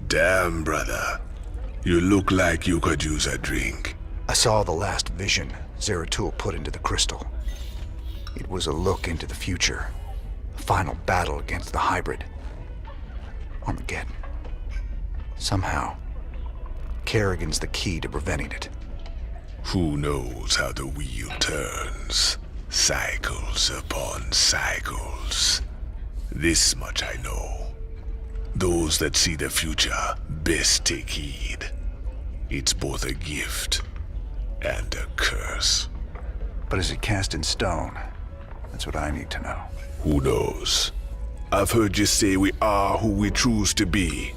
Damn, brother. You look like you could use a drink. I saw the last vision Zeratul put into the crystal. It was a look into the future. A final battle against the hybrid. Armageddon. Somehow, Kerrigan's the key to preventing it. Who knows how the wheel turns? Cycles upon cycles. This much I know. Those that see the future best take heed. It's both a gift and a curse. But is it cast in stone? That's what I need to know. Who knows? I've heard you say we are who we choose to be.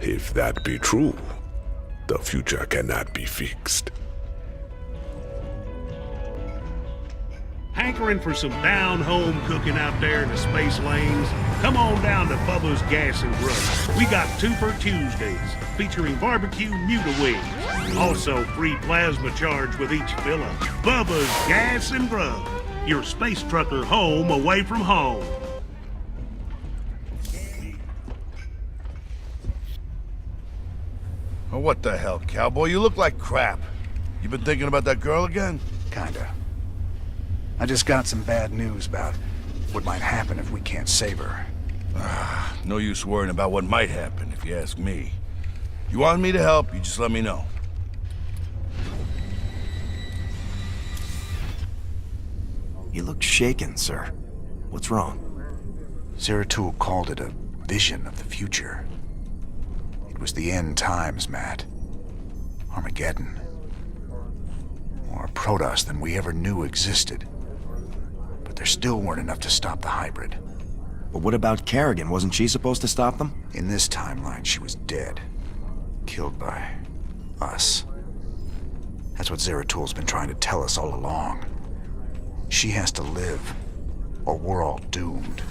If that be true, the future cannot be fixed. Hankering for some down-home cooking out there in the space lanes? Come on down to Bubba's Gas and Grub. We got Two for Tuesdays, featuring barbecue Muta wings. Also free plasma charge with each fill-up. Bubba's Gas and Grub. Your space trucker home away from home. Oh, what the hell, cowboy? You look like crap. You been thinking about that girl again? Kinda. I just got some bad news about what might happen if we can't save her. No use worrying about what might happen, if you ask me. You want me to help, you just let me know. You look shaken, sir. What's wrong? Zeratul called it a vision of the future. It was the end times, Matt. Armageddon. More Protoss than we ever knew existed. But there still weren't enough to stop the hybrid. But what about Kerrigan? Wasn't she supposed to stop them? In this timeline, she was dead. Killed by us. That's what Zeratul's been trying to tell us all along. She has to live, or we're all doomed.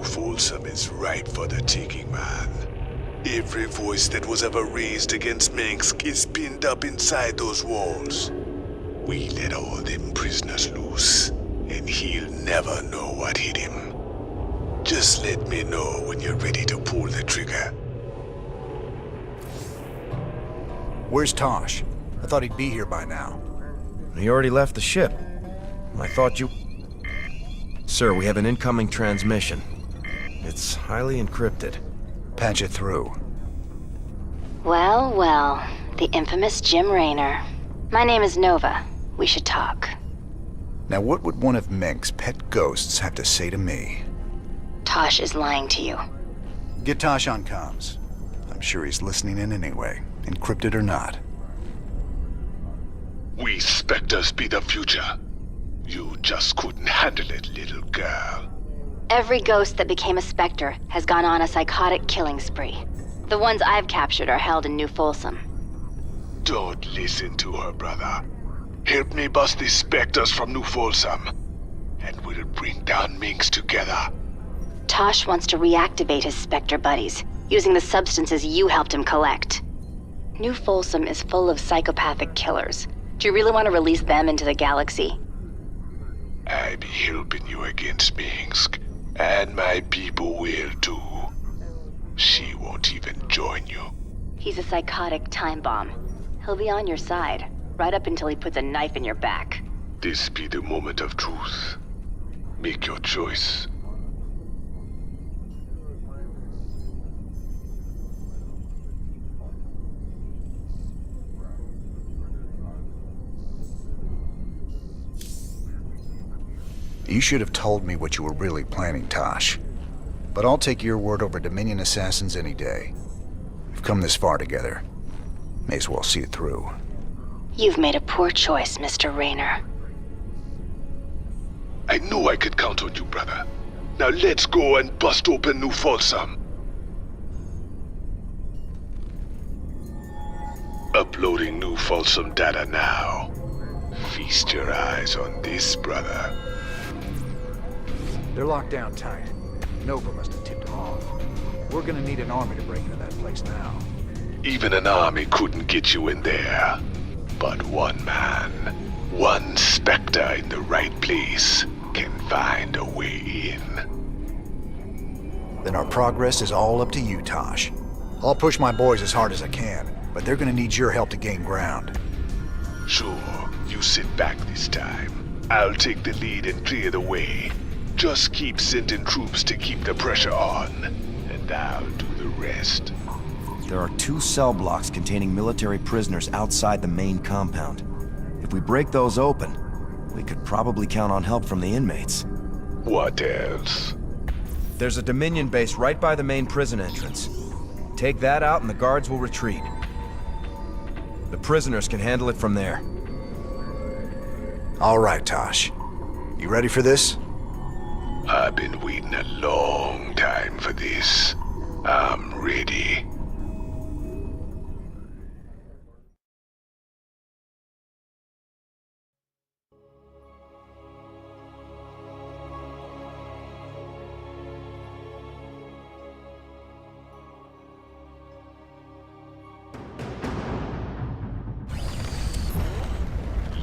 Folsom is ripe for the taking, man. Every voice that was ever raised against Minsk is pinned up inside those walls. We let all them prisoners loose, and he'll never know what hit him. Just let me know when you're ready to pull the trigger. Where's Tosh? I thought he'd be here by now. He already left the ship. I thought you... Sir, we have an incoming transmission. It's highly encrypted. Patch it through. Well, well. The infamous Jim Raynor. My name is Nova. We should talk. Now what would one of Mink's pet ghosts have to say to me? Tosh is lying to you. Get Tosh on comms. I'm sure he's listening in anyway, encrypted or not. We Spectres be the future. You just couldn't handle it, little girl. Every ghost that became a Spectre has gone on a psychotic killing spree. The ones I've captured are held in New Folsom. Don't listen to her, brother. Help me bust these Spectres from New Folsom, and we'll bring down Minks together. Tosh wants to reactivate his Spectre buddies, using the substances you helped him collect. New Folsom is full of psychopathic killers. Do you really want to release them into the galaxy? I be helping you against Minsk, and my people will too. She won't even join you. He's a psychotic time bomb. He'll be on your side, right up until he puts a knife in your back. This be the moment of truth. Make your choice. You should have told me what you were really planning, Tosh. But I'll take your word over Dominion assassins any day. We've come this far together. May as well see it through. You've made a poor choice, Mr. Raynor. I knew I could count on you, brother. Now let's go and bust open New Folsom. A Uploading new Folsom data now. Feast your eyes on this, brother. They're locked down tight. Nova must have tipped them off. We're gonna need an army to break into that place now. Even an army couldn't get you in there. But one man, one Spectre in the right place, can find a way in. Then our progress is all up to you, Tosh. I'll push my boys as hard as I can, but they're gonna need your help to gain ground. Sure, you sit back this time. I'll take the lead and clear the way. Just keep sending troops to keep the pressure on, and I'll do the rest. There are 2 cell blocks containing military prisoners outside the main compound. If we break those open, we could probably count on help from the inmates. What else? There's a Dominion base right by the main prison entrance. Take that out and the guards will retreat. The prisoners can handle it from there. All right, Tosh. You ready for this? I've been waiting a long time for this. I'm ready.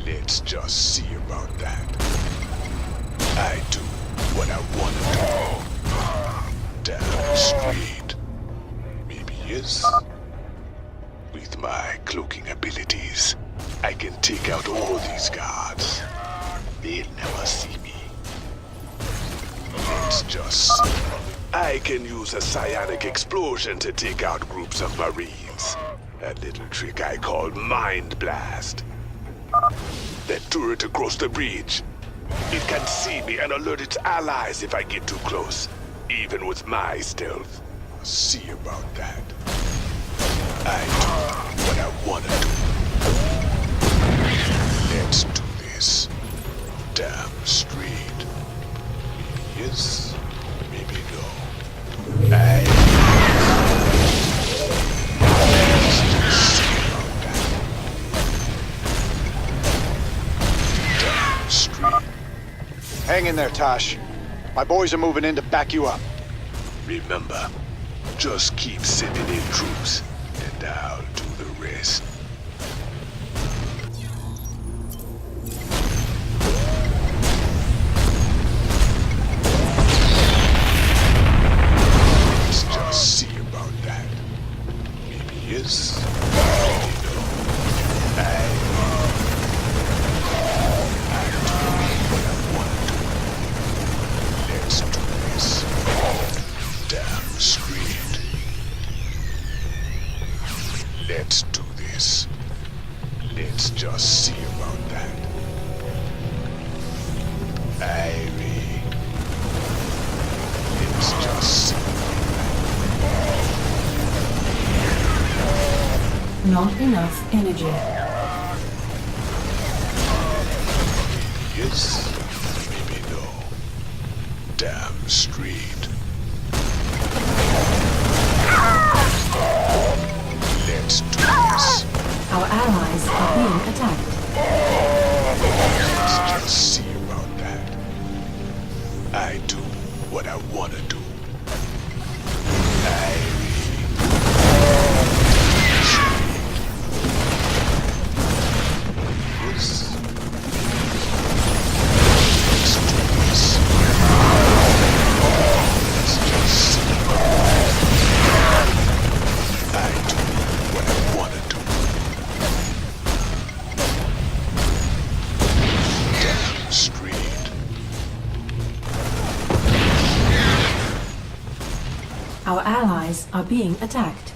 Let's just see about that. I do what I want to do. Damn straight. Maybe yes. With my cloaking abilities, I can take out all these guards. They'll never see me. Let's just see. I can use a psionic explosion to take out groups of Marines. A little trick I call Mind Blast. That turret across the bridge. It can see me and alert its allies if I get too close, even with my stealth. See about that. I do what I want to do. Let's do this. Damn straight. Maybe yes, maybe no. Let's just see about that. Damn straight. Hang in there, Tosh. My boys are moving in to back you up. Remember, just keep sending in troops, and I'll do the rest. Let's just see about that. Maybe yes, maybe no. I do what I want to do. Let's do this. Damn straight. Let's do this. Let's just see about that. Irie. Let's just see about Not enough energy. that. Yes, maybe no. Damn straight. Let's do this. Our allies are being attacked. Let's just see about that. I do what I want to do. Yes. Let's do this. Let's just see about that. I do what I want to do. Damn straight. Our allies are being attacked.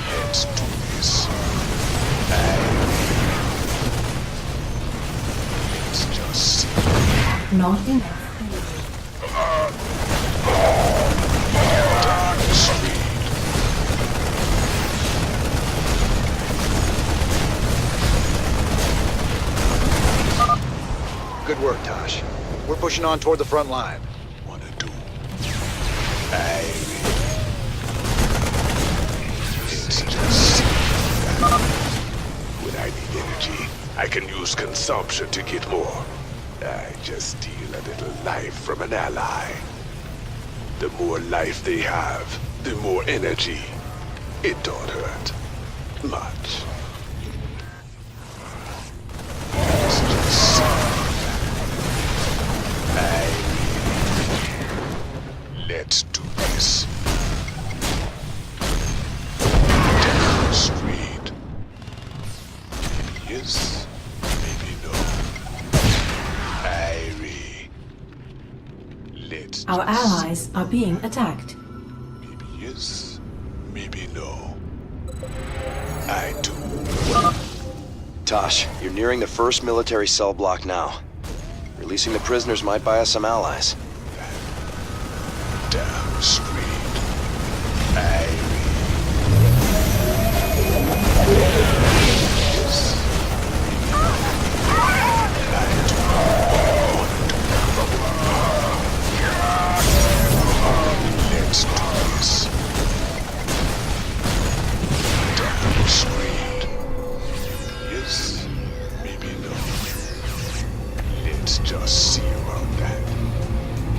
Let's do this. Let's just see. Not enough energy. Damn straight. Good work, Tosh. We're pushing on toward the front line. Wanna do. Let's just see. when I need energy, I can use consumption to get more. I just steal a little life from an ally. The more life they have, the more energy. It don't hurt much. It's just let's do this. Down the street. Maybe yes, maybe no. Irie. Let's Our just allies are being attacked. maybe yes, maybe no. I do. Tosh, you're nearing the first military cell block now. Releasing the prisoners might buy us some allies. Down the street. Irie. Yes. Let's do this. Down the street. Yes, maybe no. Let's just see about that.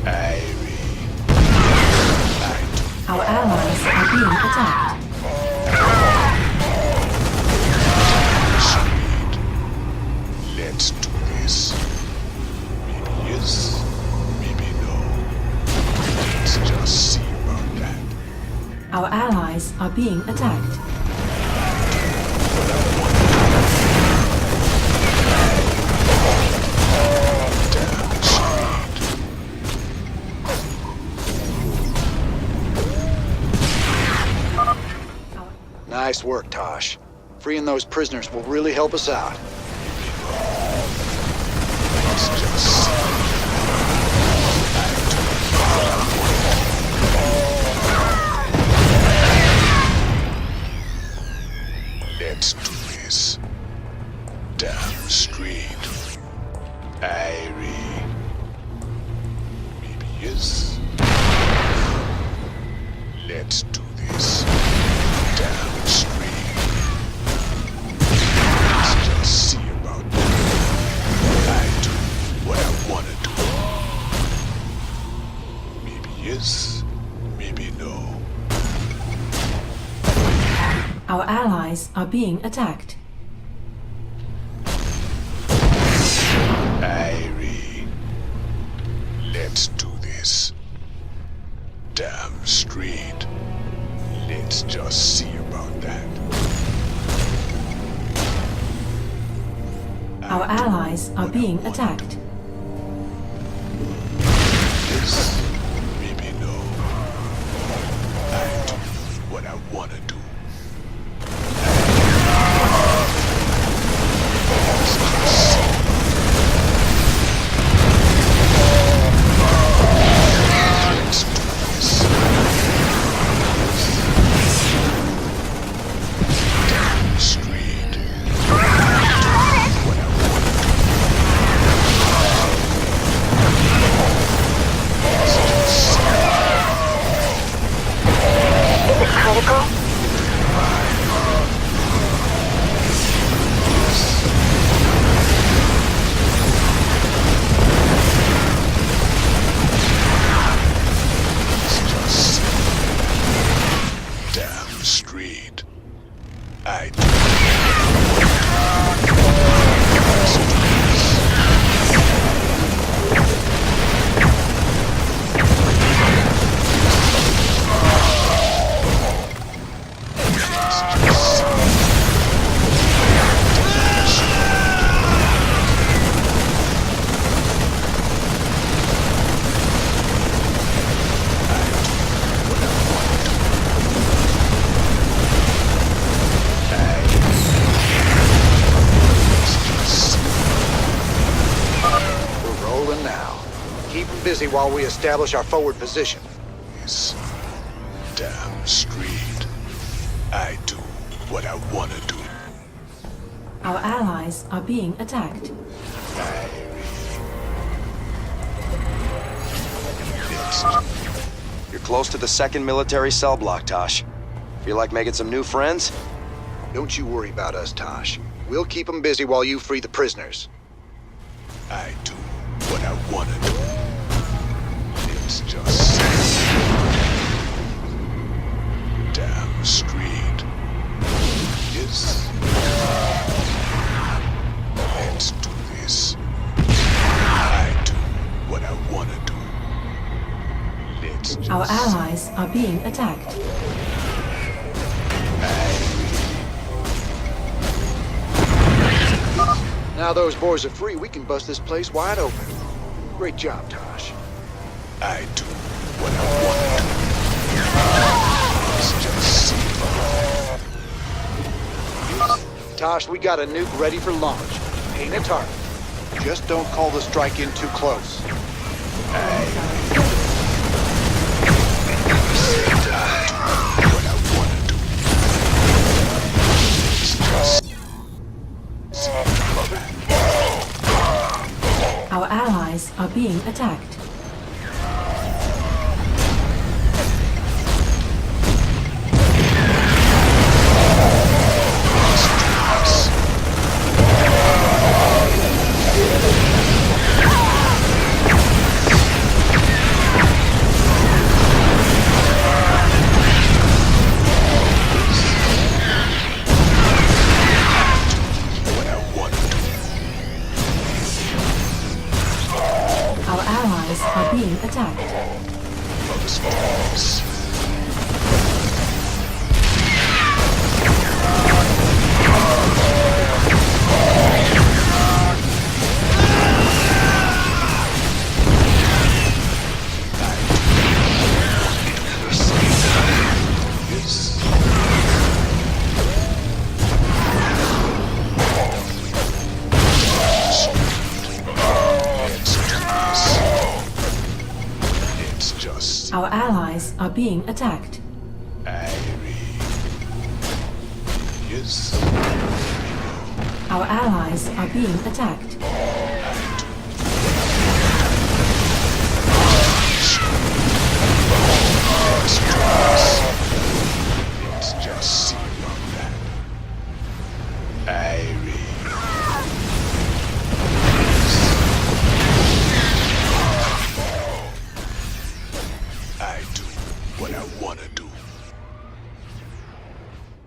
Irie. I do. Our allies are being attacked. Street. Let's do this. Maybe yes, maybe no. Let's just see about that. Our allies are being attacked. Down the street. Nice work, Tosh. Freeing those prisoners will really help us out. Let's just see. Let's do this. Down the street. Irie. Maybe yes. Let's do this. Down the street. Let's just see about that. I do what I wanna do. Maybe yes, maybe no. Our allies are being attacked. Irie. Let's do this. Damn street. Let's just see about that. Our allies are being attacked. Yes, maybe no. I do what I wanna do. Let's just see. Let's do this. Down the street. What I wanna do. Let's just see. Is it critical? Let's just see. Down the street. I do. Let's do this. Let's just see. Down the street. We're rolling now. Keep them busy while we establish our forward position. This damn street. I do what I wanna do. Our allies are being attacked. You're close to the second military cell block, Tosh. Feel like making some new friends? Don't you worry about us, Tosh. We'll keep them busy while you free the prisoners. I do what I wanna do. It's just damn street. Yes. Let's do this. I do what I wanna do. Let's just... Our allies are being attacked. Now those boys are free, we can bust this place wide open. Great job, Tosh. I do what I wanna do. It's just simple. Tosh, we got a nuke ready for launch. Ain't a target. Just don't call the strike in too close. What I wanna do. It's just Our allies are being attacked. Our allies are being attacked. Our allies are being attacked. Yes. Our allies are being attacked. Let's just see about that. I do what I wanna do.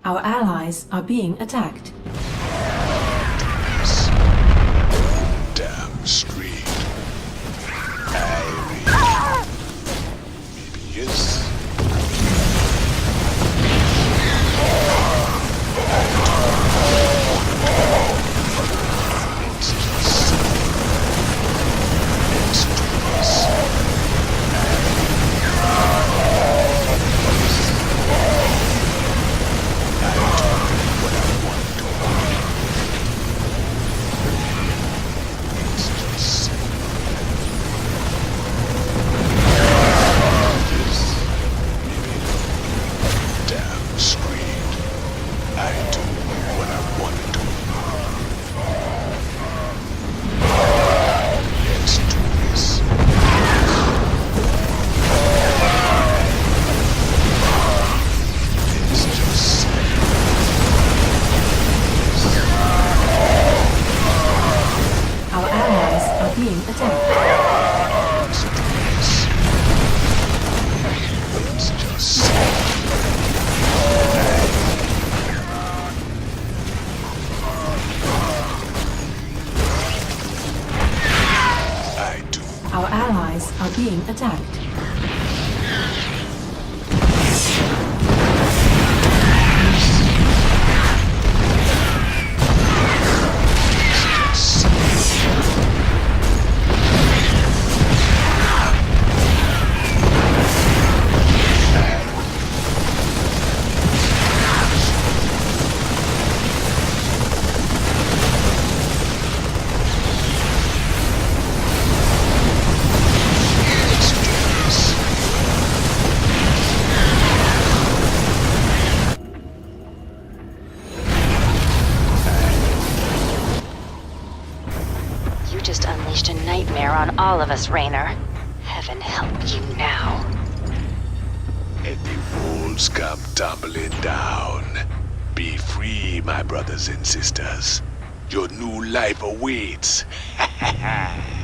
Our allies are being attacked. Damn street. Maybe yes. It's just let's do this. What I want to do. It's just this. Maybe damn screed. I do what I want to do. Let's do this. It's just Our allies are being attacked. let's do this. It's just I do. Our allies are being attacked. You just unleashed a nightmare on all of us, Raynor. Heaven help you now. And the walls come tumbling down. Be free, my brothers and sisters. Your new life awaits. Ha ha ha.